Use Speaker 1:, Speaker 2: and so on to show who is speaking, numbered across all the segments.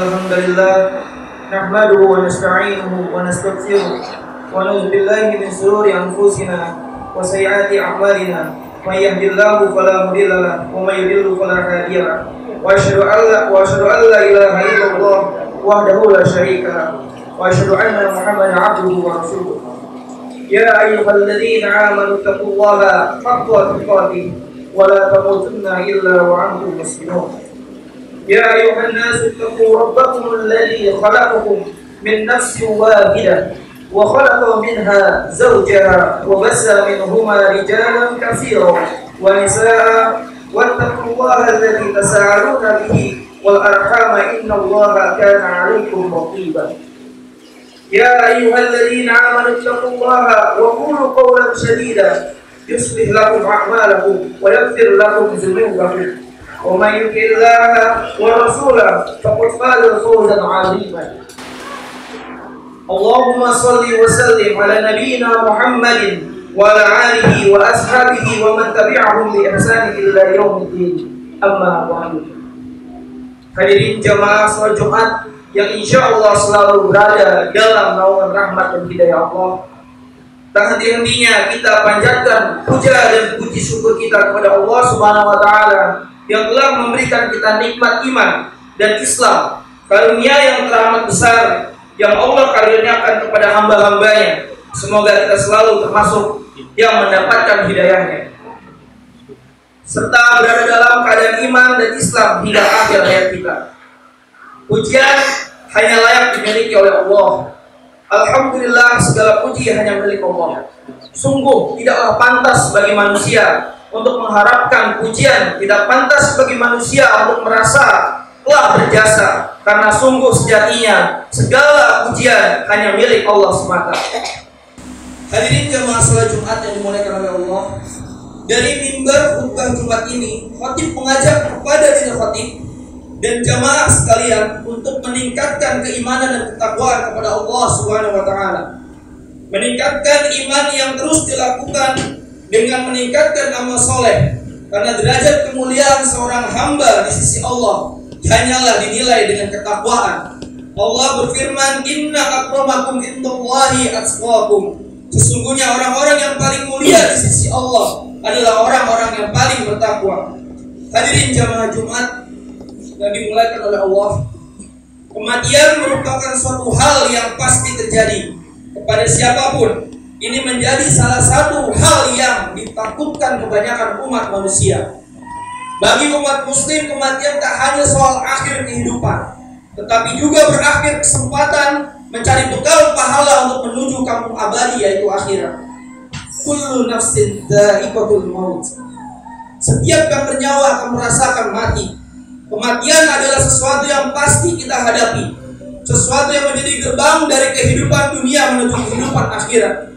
Speaker 1: الحمد لله نحمده ونستعينه ونستغفره ونعوذ بالله من شرور أنفسنا وسيئات أعمالنا من يهد الله فلا مضل له ومن يضلل فلا هادي له وأشهد أن لا إله إلا الله وحده لا شريك له وأشهد أن محمدا عبده ورسوله يا أيها الذين آمنوا اتقوا الله حق تقاته ولا تموتن إلا وأنتم مسلمون يا أيها الناس اتقوا ربكم الذي خلقكم من نفس واحدة وخلق منها زوجها وبث منهما رجالا كثيرا ونساء واتقوا الله الذي تساءلون به والأرحام إن الله كان عليكم رقيبا يا أيها الذين آمنوا اتقوا الله وقولوا قولا سديدا يصلح لكم أعمالكم ويغفر لكم ذنوبكم ومن يطع الله ورسوله فقد فاز فوزا عظيما اللهم صل وسلم على نبينا محمد وعلى آله وأصحابه ومن تبعهم بإحسان إلى يوم الدين أما بعد. Hadirin jamaah salat Jumat yang insya Allah selalu berada dalam naungan rahmat dan hidayah Allah. Tak henti-hentinya kita panjatkan puja dan puji syukur kita kepada Allah Subhanahu wa taala yang telah memberikan kita nikmat iman dan Islam, karunia yang teramat besar yang Allah karuniakan kepada hamba-hambanya. Semoga kita selalu termasuk yang mendapatkan hidayahnya serta berada dalam keadaan iman dan Islam hingga akhir hayat kita. Pujian hanya layak dimiliki oleh Allah. Alhamdulillah, segala puji hanya milik Allah. Sungguh tidaklah pantas bagi manusia untuk mengharapkan pujian, tidak pantas bagi manusia untuk merasa telah berjasa, karena sungguh sejatinya segala pujian hanya milik Allah semata. Hadirin jamaah salat Jumat yang dimuliakan oleh Allah, dari mimbar khutbah Jumat ini, khatib mengajak kepada diri khatib dan jamaah sekalian untuk meningkatkan keimanan dan ketakwaan kepada Allah Subhanahu wa taala. Meningkatkan iman yang terus dilakukan dengan meningkatkan amal soleh, karena derajat kemuliaan seorang hamba di sisi Allah hanyalah dinilai dengan ketakwaan. Allah berfirman, Inna akramakum indallahi atqakum. Sesungguhnya orang-orang yang paling mulia di sisi Allah adalah orang-orang yang paling bertakwa. Hadirin jamaah Jumat yang dimulakan oleh Allah, kematian merupakan suatu hal yang pasti terjadi kepada siapapun. Ini menjadi salah satu hal yang ditakutkan kebanyakan umat manusia. Bagi umat muslim, kematian tak hanya soal akhir kehidupan, tetapi juga berakhir kesempatan mencari bekal pahala untuk menuju kampung abadi, yaitu akhirat. Kullu nafsin dha'iqatul maut. Setiap yang bernyawa akan merasakan mati. Kematian adalah sesuatu yang pasti kita hadapi, sesuatu yang menjadi gerbang dari kehidupan dunia menuju kehidupan akhirat.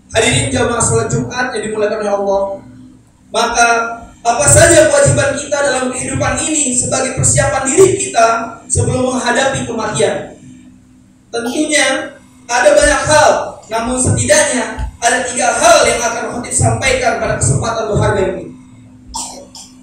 Speaker 1: Hadirin jamaah salat Jumat yang dimuliakan oleh Allah, maka apa saja kewajiban kita dalam kehidupan ini sebagai persiapan diri kita sebelum menghadapi kematian? Tentunya ada banyak hal, namun setidaknya ada 3 hal yang akan khatib sampaikan pada kesempatan berharga ini.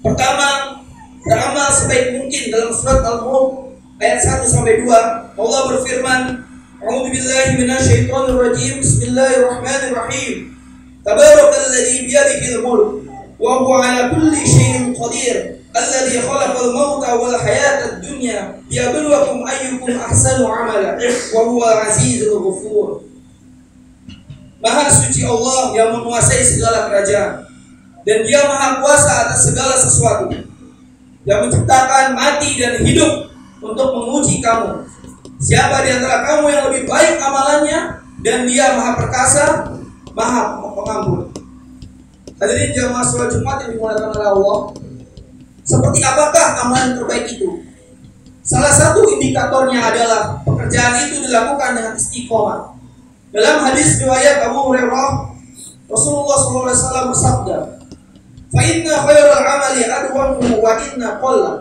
Speaker 1: Pertama, beramal sebaik mungkin. Dalam surat Al-Mulk ayat 1-2 Allah berfirman, A'udzu billahi minasyaitonir rajim. Bismillahirrahmanirrahim. Tabarakalladzi biyadihil mulk wa huwa 'ala kulli syai'in qadir. Alladzi khalaqal mauta wal hayata ad-dunya liyabluwakum ayyukum ahsanu 'amala wa huwa 'azizul ghafur. Maha suci Allah yang menguasai segala kerajaan, dan Dia maha kuasa atas segala sesuatu, yang menciptakan mati dan hidup untuk menguji kamu. Siapa di antara kamu yang lebih baik amalannya, dan Dia maha perkasa, maha pengampun. Hadirin jamaah salat Jumat yang dimuliakan oleh Allah, seperti apakah amalan terbaik itu? Salah satu indikatornya adalah pekerjaan itu dilakukan dengan istiqomah. Dalam hadis riwayat Abu Hurairah, Rasulullah SAW bersabda, "Fa inna khairal amali adwamuhu wa inna qalla."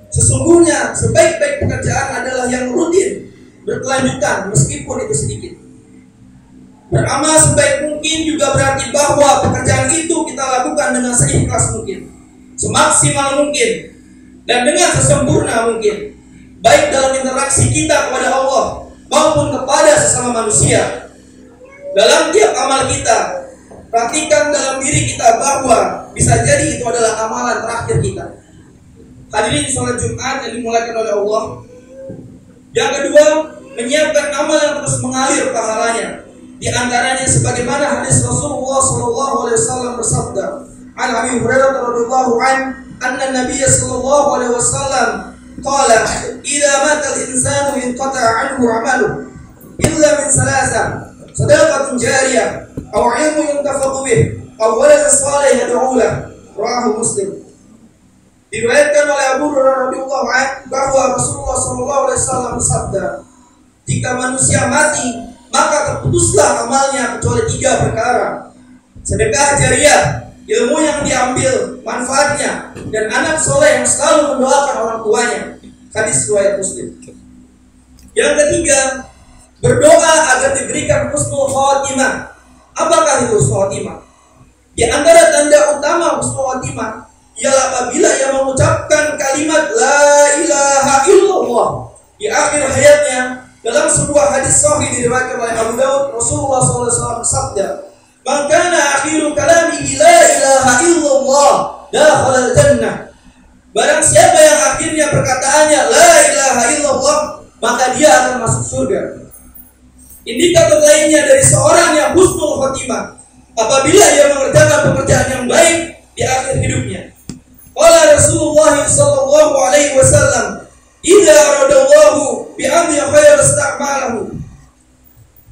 Speaker 1: Sesungguhnya sebaik-baik pekerjaan adalah yang rutin, berkelanjutan meskipun itu sedikit. Beramal sebaik mungkin juga berarti bahwa pekerjaan itu kita lakukan dengan seikhlas mungkin, semaksimal mungkin, dan dengan sesempurna mungkin. baik dalam interaksi kita kepada Allah maupun kepada sesama manusia. Dalam tiap amal kita, perhatikan dalam diri kita bahwa bisa jadi itu adalah amalan terakhir kita. Hadirin sholat Jumat yang dimulakan oleh Allah. Yang kedua, menyiapkan amal yang terus mengalir pahalanya. Di antaranya sebagaimana hadis Rasulullah SAW bersabda, An Abi Hurairah radhiyallahu anna Nabiy sallallahu alaihi wasallam qala, "Idza mata al-insanu inqata'a 'anhu 'amaluhu illa min salasah, sadaqatin jariyah, aw 'ilmun yuntafa'u bih, aw waladin salih yad'u lahu." Rawahu Muslim. Diriwayatkan oleh Abu Hurairah radhiyallahu anhu bahwa Rasulullah sallallahu alaihi wasallam bersabda, jika manusia mati, maka terputuslah amalnya kecuali 3 perkara: sedekah jariyah, ilmu yang diambil manfaatnya, dan anak soleh yang selalu mendoakan orang tuanya. Hadis riwayat Muslim. Yang ketiga, berdoa agar diberikan husnul khatimah. Apakah itu husnul khatimah? Di antara tanda utama husnul khatimah ialah apabila ia mengucapkan kalimat la ilaha illallah di akhir hayatnya. Dalam sebuah hadis sahih diriwayatkan oleh Abu Daud, Rasulullah SAW bersabda, "Man kana akhiru kalamihi la ilaha illallah, dakhala al-jannah." Barang siapa yang akhirnya perkataannya la ilaha illallah, maka dia akan masuk surga. Indikator lainnya dari seorang yang husnul khotimah apabila ia mengerjakan pekerjaan yang baik di akhir hidupnya. Qala Rasulullah sallallahu alaihi wasallam, "Idza aradallahu bi amri khair ista'malahu."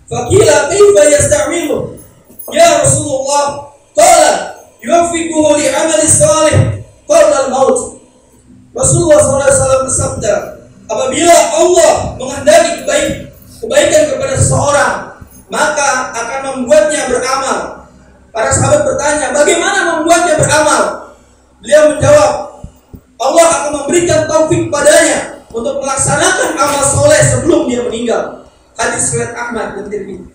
Speaker 1: Faqila kaifa yasta'milu? Ya Rasulullah, qala yuwaffiquhu li amali salih qabla al-maut. Rasulullah SAW bersabda, apabila Allah menghendaki kebaikan kepada seseorang, maka akan membuatnya beramal. Para sahabat bertanya, bagaimana membuatnya beramal? Beliau menjawab, Allah akan memberikan taufik padanya untuk melaksanakan amal soleh sebelum dia meninggal. Hadis riwayat Ahmad dan Tirmidzi.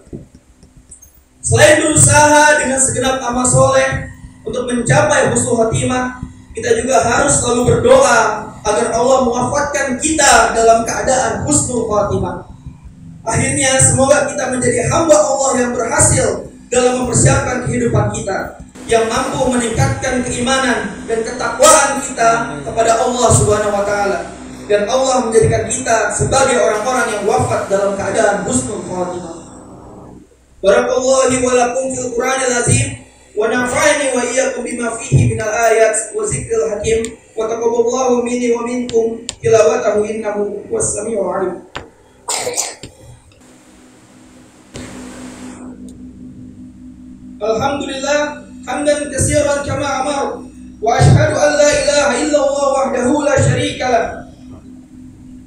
Speaker 1: Selain berusaha dengan segenap amal soleh untuk mencapai husnul khatimah, kita juga harus selalu berdoa agar Allah mewafatkan kita dalam keadaan husnul khatimah. Akhirnya semoga kita menjadi hamba Allah yang berhasil dalam mempersiapkan kehidupan kita, yang mampu meningkatkan keimanan dan ketakwaan kita kepada Allah Subhanahu wa taala, dan Allah menjadikan kita sebagai orang-orang yang wafat dalam keadaan husnul khatimah. Barakallahu wa lakum fil Qur'anil azim wa nafa'ani wa iyyakum bima fihi minal ayat wa zikril hakim wa taqabbalallahu minni wa minkum tilawatahu innahu was-sami'ul 'alim. Alhamdulillah hamdan katsiran kama amar wa ashhadu an la ilaha illallah wahdahu la syarika lah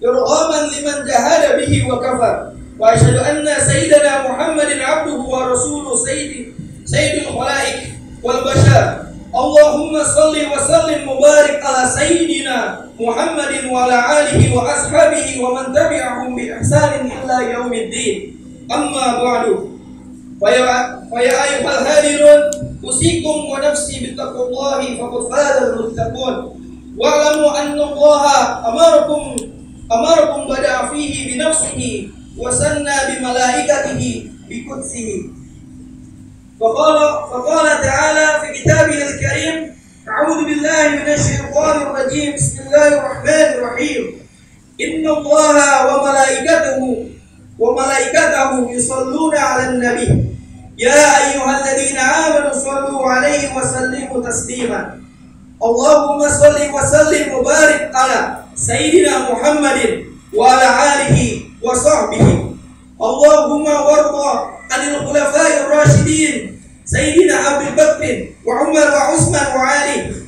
Speaker 1: irghaman liman jahada bihi wa kafar wa ashhadu anna sayyidana Muhammadin abduhu wa rasuluhu sayyidul khalaik wal bashar. Allahumma salli wa sallim mubarik ala sayyidina Muhammadin wa ala alihi wa ashabihi wa man tabi'ahum bi ihsanin ila yaumiddin. Amma ba'du. Fa ya ayyuhal hadirun, usikum wa nafsi bittaqwallahi faqad fazal muttaqun. Wa'lamu anna Allah amarakum bada'a fihi bi nafsihi wa sanna bi malaikatihi bi qudsihi. Faqala ta'ala fi kitabihil karim, a'udzu billahi minasy syaithanir rajim. Bismillahirrahmanirrahim. Inna Allaha wa malaikatahu yusalluna 'alan nabi. Ya ayyuhalladzina amanu shallu 'alaihi wa sallimu taslima. Allahumma shalli wa sallim wa barik ala sayyidina Muhammadin wa ala alihi wa sahbihi. Allahumma warda 'anil khulafa'ir rasyidin sayyidina Abu Bakr wa Umar wa Utsman wa Ali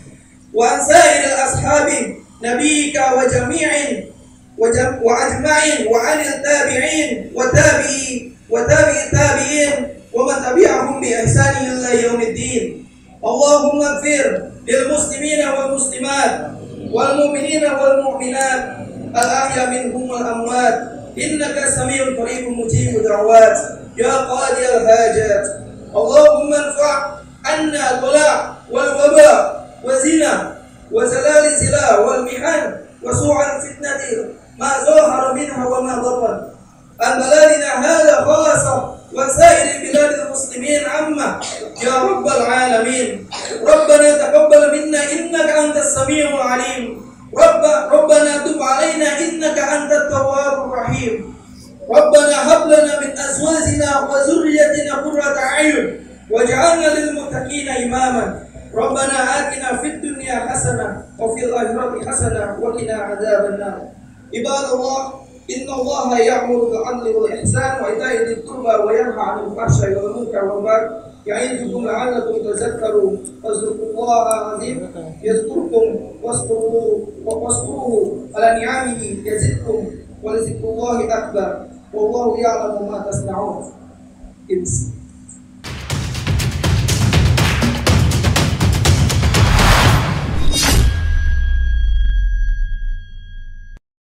Speaker 1: wa sa'iril ashabi nabiyika wa jami'in wa ajma'in wa 'anil tabi'in wa tabi'i tabi'in wa man tabi'ahum bi ihsanin ila yaumiddin. Allahumma ighfir lil muslimina wal muslimat wal mu'minina wal mu'minat al ahya minhum wal amwat innaka samii'un qaribun mujibud da'wat ya qadiyal hajat. Allahumma anfa' anna al-bala wal waba wa zina wa zalal zila wal mihan wa su'al fitnati ma الرحمة يا رب العالمين. ربنا تقبل منا إنك أنت السميع العليم. ربنا تب علينا إنك أنت التواب الرحيم. ربنا هب لنا من أزواجنا وذريتنا قرة أعين واجعلنا للمتقين إماما. ربنا آتنا في الدنيا حسنة وفي الآخرة حسنة وقنا عذاب النار. عباد الله إن الله يأمر بالعدل والإحسان وإيتاء ذي القربى وينهى عن الفحشاء والمنكر والبغي يعظكم لعلكم تذكرون. فاذكروا الله العظيم يذكركم واشكروه على نعمه يزدكم ولذكر الله أكبر والله يعلم ما تصنعون.